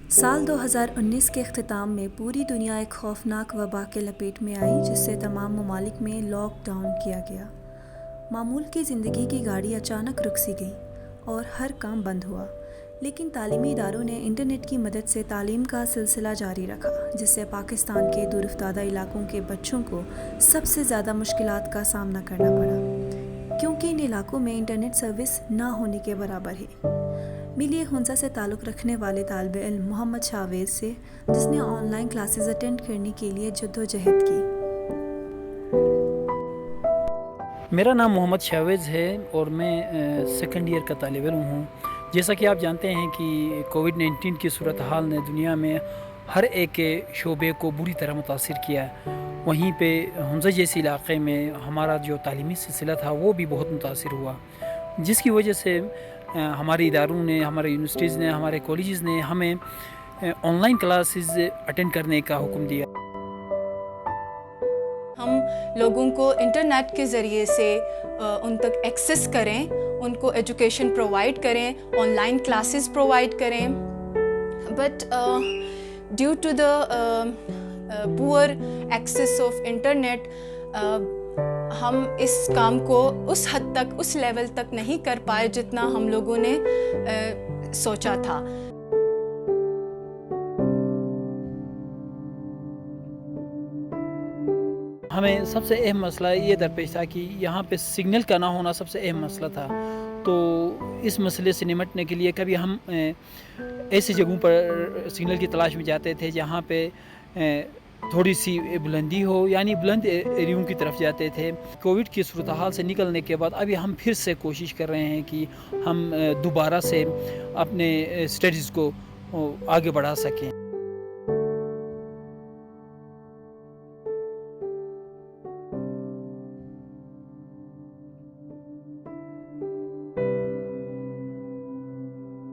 साल 2019 के अख्ताम में पूरी दुनिया एक खौफनाक वबा के लपेट में आई, जिससे तमाम ममालिक में लॉकडाउन किया गया। मामूल की ज़िंदगी की गाड़ी अचानक रुक सी गई और हर काम बंद हुआ। लेकिन तालीमी इदारों ने इंटरनेट की मदद से तालीम का सिलसिला जारी रखा, जिससे पाकिस्तान के दूरदराज इलाकों के बच्चों को सबसे ज़्यादा मुश्किलात का सामना करना पड़ा, क्योंकि इन इलाकों में इंटरनेट सर्विस ना होने के बराबर है। मिलिए हुंजा से ताल्लुक़ रखने वाले तालिब इल्म मोहम्मद शावेज़ से, जिसने ऑनलाइन क्लासेस अटेंड करने के लिए जद्दोजहद की। मेरा नाम मोहम्मद शावेज़ है और मैं सेकंड ईयर का तालिब इल्म हूँ। जैसा कि आप जानते हैं कि कोविड-19 की सूरत हाल ने दुनिया में हर एक के शोबे को बुरी तरह मुतासिर किया है। वहीं पे हुंजा जैसे इलाक़े में हमारा जो तालीमी सिलसिला था वो भी बहुत मुतासिर हुआ, जिसकी वजह से हमारे इदारों ने, हमारे यूनिवर्सिटीज़ ने, हमारे कॉलेजेस ने हमें ऑनलाइन क्लासेस अटेंड करने का हुक्म दिया। हम लोगों को इंटरनेट के ज़रिए से उन तक एक्सेस करें, उनको एजुकेशन प्रोवाइड करें, ऑनलाइन क्लासेस प्रोवाइड करें, but due to the poor access of internet हम इस काम को उस हद तक, उस लेवल तक नहीं कर पाए जितना हम लोगों ने सोचा था। हमें सबसे अहम मसला ये दरपेश था कि यहाँ पे सिग्नल का ना होना सबसे अहम मसला था। तो इस मसले से निपटने के लिए कभी हम ऐसी जगहों पर सिग्नल की तलाश में जाते थे जहाँ पे थोड़ी सी बुलंदी हो, यानी बुलंद एरियों की तरफ जाते थे। कोविड की सूरत हाल से निकलने के बाद अभी हम फिर से कोशिश कर रहे हैं कि हम दोबारा से अपने स्टडीज़ को आगे बढ़ा सकें।